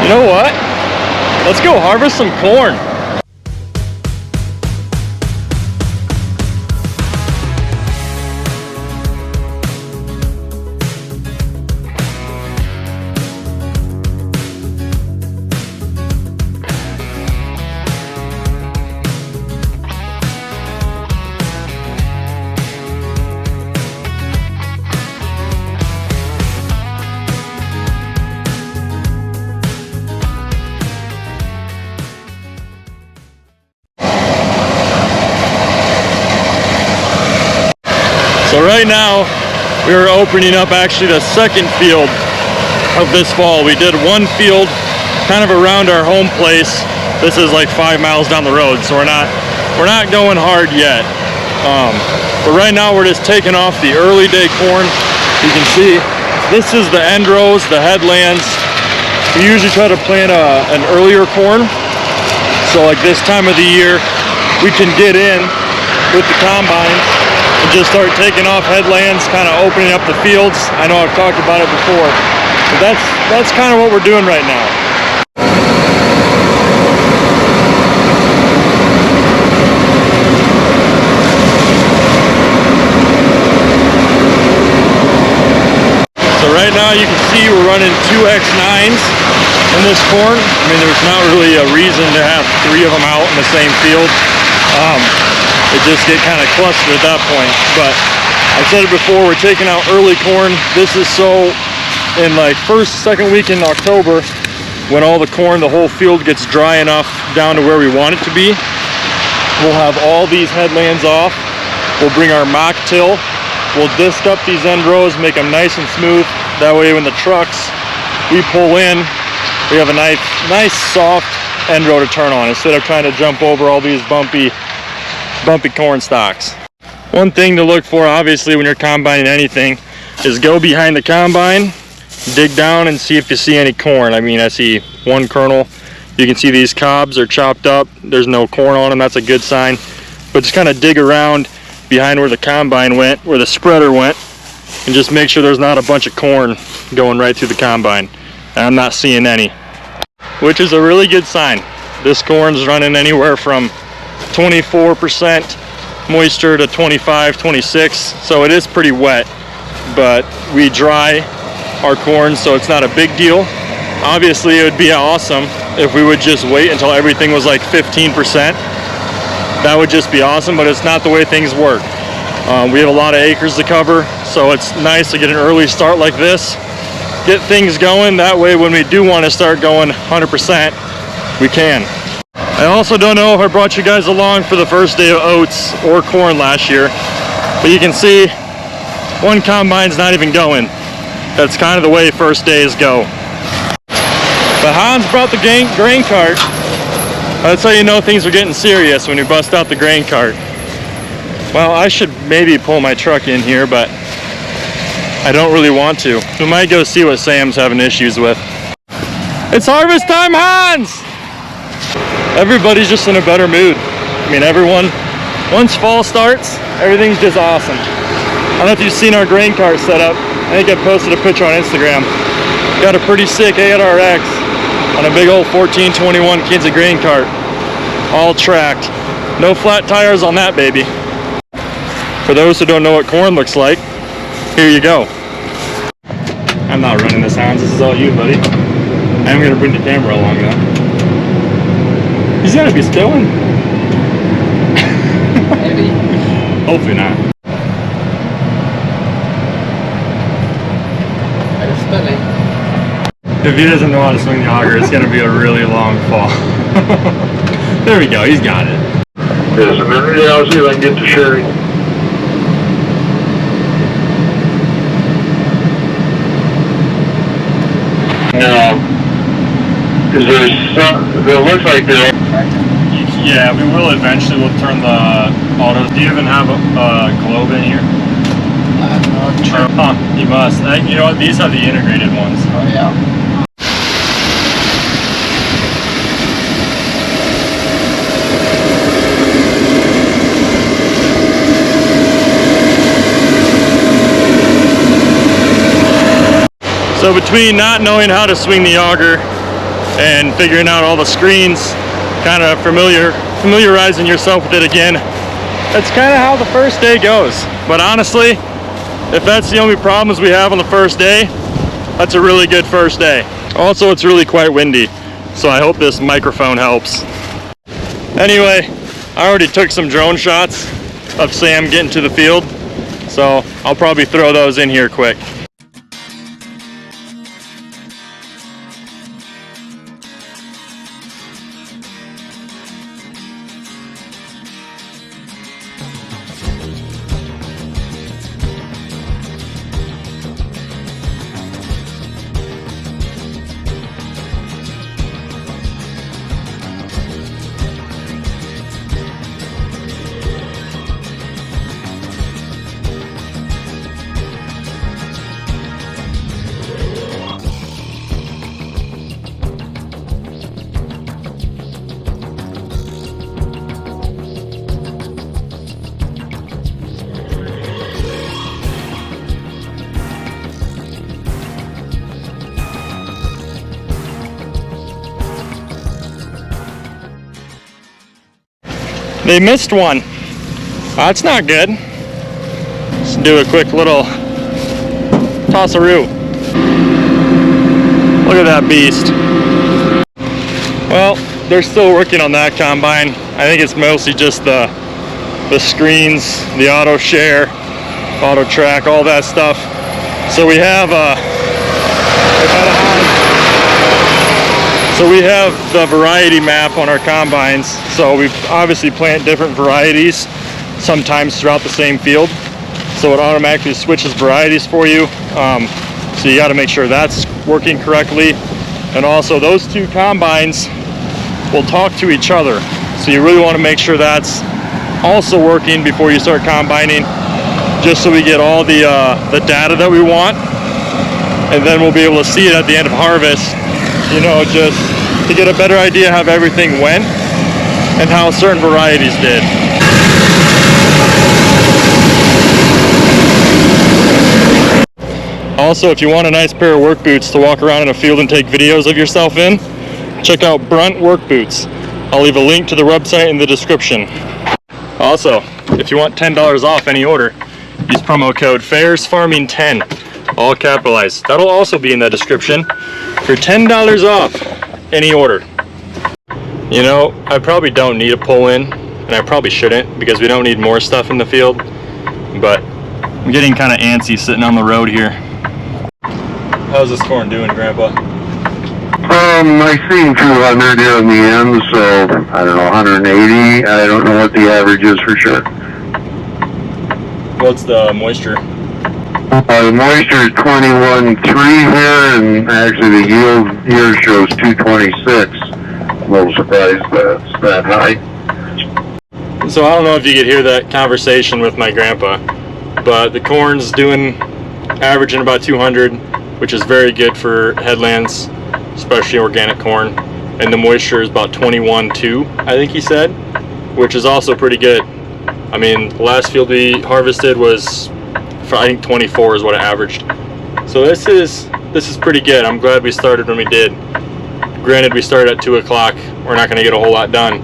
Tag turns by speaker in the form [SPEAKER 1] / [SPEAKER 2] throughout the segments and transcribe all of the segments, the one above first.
[SPEAKER 1] You know what? Let's go harvest some corn. So right now, we are opening up actually the second field of this fall. We did one field kind of around our home place. This is like 5 miles down the road, so we're not going hard yet. But right now we're just taking off the early day corn. You can see this is the end rows, the headlands. We usually try to plant an earlier corn. So like this time of the year, we can get in with the combine and just start taking off headlands, kind of opening up the fields. I know I've talked about it before, but that's kind of what we're doing right now. So right now you can see we're running 2 X9s in this corn. I mean, there's not really a reason to have 3 of them out in the same field. It just get kind of clustered at that point. But I said it before, we're taking out early corn. This is so in like first, second week in October, when all the corn, the whole field gets dry enough down to where we want it to be. We'll have all these headlands off. We'll bring our mock till. We'll disc up these end rows, make them nice and smooth. That way when the trucks, we pull in, we have a nice soft end row to turn on instead of trying to jump over all these bumpy corn stalks. One thing to look for, obviously, when you're combining anything is go behind the combine, dig down and see if you see any corn. I mean, I see one kernel. You can see these cobs are chopped up. There's no corn on them. That's a good sign. But just kind of dig around behind where the combine went, where the spreader went, and just make sure there's not a bunch of corn going right through the combine. And I'm not seeing any, which is a really good sign. This corn's running anywhere from 24% moisture to 25, 26, so it is pretty wet, but we dry our corn so it's not a big deal. Obviously it would be awesome if we would just wait until everything was like 15%. That would just be awesome, but it's not the way things work. We have a lot of acres to cover, so it's nice to get an early start like this, get things going. That way when we do want to start going 100%, we can. I also don't know if I brought you guys along for the first day of oats or corn last year, but you can see one combine's not even going. That's kind of the way first days go. But Hans brought the grain cart. That's how you know things are getting serious, when you bust out the grain cart. Well, I should maybe pull my truck in here, but I don't really want to. We might go see what Sam's having issues with. It's harvest time, Hans! Everybody's just in a better mood. I mean, everyone, once fall starts, everything's just awesome. I don't know if you've seen our grain cart setup. I think I posted a picture on Instagram. Got a pretty sick 8RX on a big old 1421 Kinze grain cart. All tracked. No flat tires on that baby. For those who don't know what corn looks like, here you go. I'm not running this, Hans. This is all you, buddy. I'm gonna bring the camera along though. He's gotta be spilling.
[SPEAKER 2] Maybe.
[SPEAKER 1] Hopefully not.
[SPEAKER 2] It's spilling.
[SPEAKER 1] If he doesn't know how to swing the auger, it's gonna be a really long fall. There we go, he's got it.
[SPEAKER 3] Just a minute, yeah, I'll see if I can get to Sherry. No. Is there some, it looks like there.
[SPEAKER 1] Yeah, we will eventually. We'll turn the autos. Do you even have a globe in here?
[SPEAKER 2] I'm not sure.
[SPEAKER 1] Huh, you must. You know what? These have the integrated ones.
[SPEAKER 2] Oh, yeah.
[SPEAKER 1] So between not knowing how to swing the auger and figuring out all the screens, kind of familiarizing yourself with it again. That's kind of how the first day goes. But honestly, if that's the only problems we have on the first day, that's a really good first day. Also, it's really quite windy, so I hope this microphone helps. Anyway, I already took some drone shots of Sam getting to the field, so I'll probably throw those in here quick. They missed one. That's not good. Let's do a quick little toss-a-roo. Look at that beast. Well, they're still working on that combine. I think it's mostly just the screens, the auto share, auto track, all that stuff. So we have the variety map on our combines. So we obviously plant different varieties sometimes throughout the same field. So it automatically switches varieties for you. So you got to make sure that's working correctly. And also those two combines will talk to each other. So you really want to make sure that's also working before you start combining, just so we get all the data that we want. And then we'll be able to see it at the end of harvest, you know, just to get a better idea how everything went and how certain varieties did. Also, if you want a nice pair of work boots to walk around in a field and take videos of yourself in, check out Brunt Work Boots. I'll leave a link to the website in the description. Also, if you want $10 off any order, use promo code FAIRSFARMING10, all capitalized. That'll also be in the description for $10 off any order. You know, I probably don't need a pull-in, and I probably shouldn't, because we don't need more stuff in the field, but I'm getting kind of antsy sitting on the road here. How's this corn doing, Grandpa?
[SPEAKER 3] I seen 200 here in the end, so I don't know, 180. I don't know what the average is for sure.
[SPEAKER 1] What's the moisture?
[SPEAKER 3] The moisture is 21.3 here, and actually the yield here shows 226. I'm a little surprised that's that high.
[SPEAKER 1] So I don't know if you could hear that conversation with my grandpa, but the corn's averaging about 200, which is very good for headlands, especially organic corn. And the moisture is about 21.2, I think he said, which is also pretty good. I mean, the last field we harvested was, I think 24 is what it averaged. So this is pretty good. I'm glad we started when we did. Granted, we started at 2 o'clock. We're not going to get a whole lot done.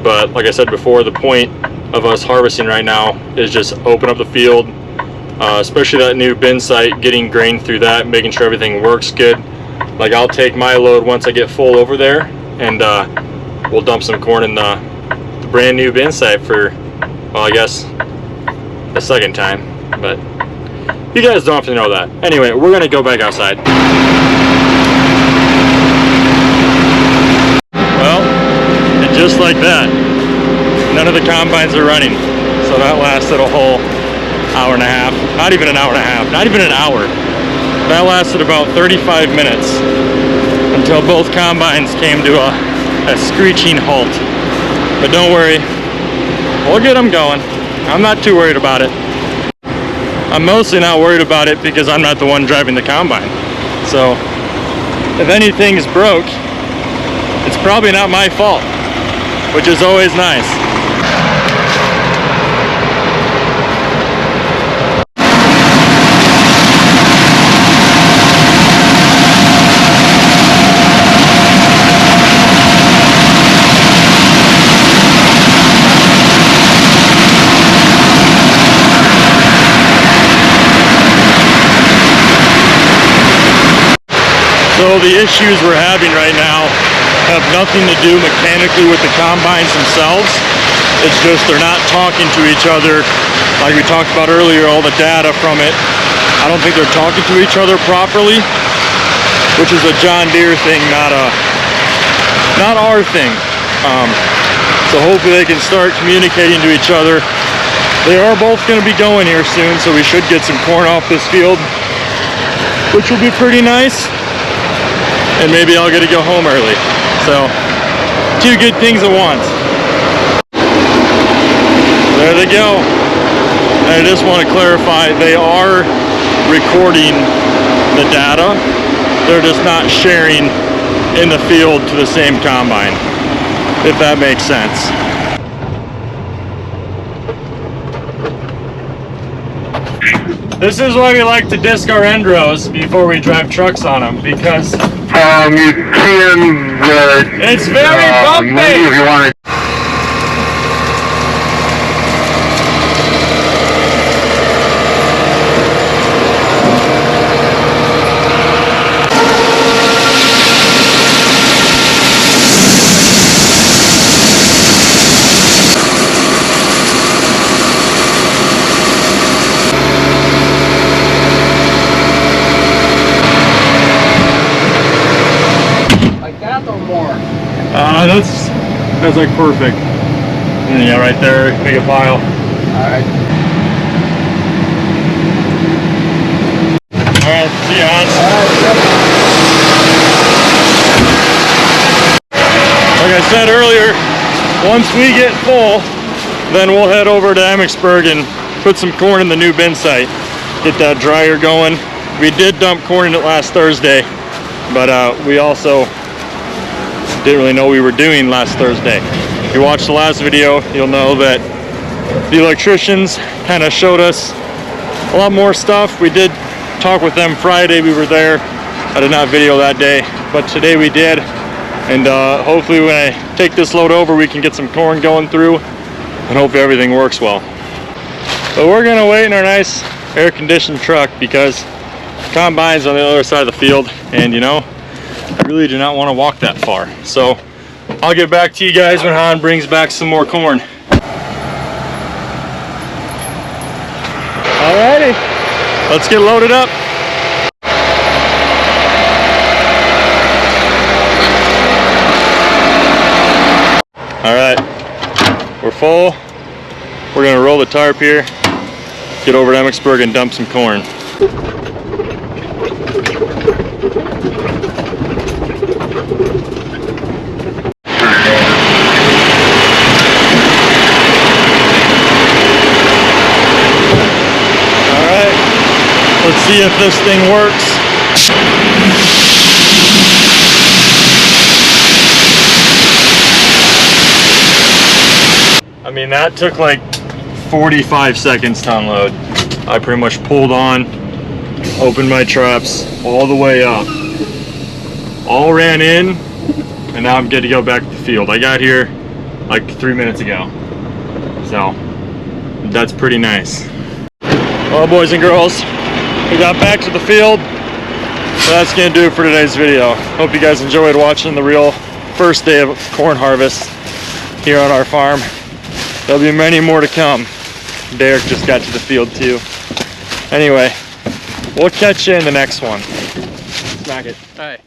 [SPEAKER 1] But like I said before, the point of us harvesting right now is just open up the field, especially that new bin site, getting grain through that, making sure everything works good. Like, I'll take my load once I get full over there, and we'll dump some corn in the brand new bin site for, well, I guess the second time. But you guys don't have to know that. Anyway, we're going to go back outside. Well, and just like that, none of the combines are running. So that lasted a whole hour and a half. Not even an hour and a half. Not even an hour. That lasted about 35 minutes until both combines came to a screeching halt. But don't worry, we'll get them going. I'm not too worried about it. I'm mostly not worried about it because I'm not the one driving the combine. So if anything's broke, it's probably not my fault, which is always nice. So the issues we're having right now have nothing to do mechanically with the combines themselves. It's just they're not talking to each other. Like we talked about earlier, all the data from it, I don't think they're talking to each other properly, which is a John Deere thing, not our thing. So hopefully they can start communicating to each other. They are both going to be going here soon, so we should get some corn off this field, which will be pretty nice. And maybe I'll get to go home early. So, two good things at once. There they go. And I just want to clarify, they are recording the data. They're just not sharing in the field to the same combine, if that makes sense. This is why we like to disc our end rows before we drive trucks on them, because
[SPEAKER 3] You can,
[SPEAKER 1] it's very bumpy.
[SPEAKER 3] maybe if you want to.
[SPEAKER 2] Like that or more?
[SPEAKER 1] That's like perfect. Yeah, right there, make a pile.
[SPEAKER 2] Alright.
[SPEAKER 1] Alright, see you, Hans. Like I said earlier, once we get full, then we'll head over to Emmitsburg and put some corn in the new bin site. Get that dryer going. We did dump corn in it last Thursday, but we also didn't really know what we were doing last Thursday. If you watched the last video, you'll know that the electricians kind of showed us a lot more stuff. We did talk with them Friday, we were there. I did not video that day, but today we did. And hopefully when I take this load over, we can get some corn going through and hopefully everything works well. But we're gonna wait in our nice air-conditioned truck because combine's on the other side of the field, and you know, I really do not want to walk that far. So I'll get back to you guys when Han brings back some more corn. Alrighty, let's get loaded up. Alright, we're full. We're gonna roll the tarp here, get over to Emmitsburg and dump some corn. Let's see if this thing works. I mean, that took like 45 seconds to unload. I pretty much pulled on, opened my traps all the way up, all ran in, and now I'm good to go back to the field. I got here like 3 minutes ago, so that's pretty nice. Well, boys and girls, we got back to the field. So that's gonna do it for today's video. Hope you guys enjoyed watching the real first day of corn harvest here on our farm. There'll be many more to come. Derek just got to the field too. Anyway, we'll catch you in the next one. Smack it.
[SPEAKER 2] Hey.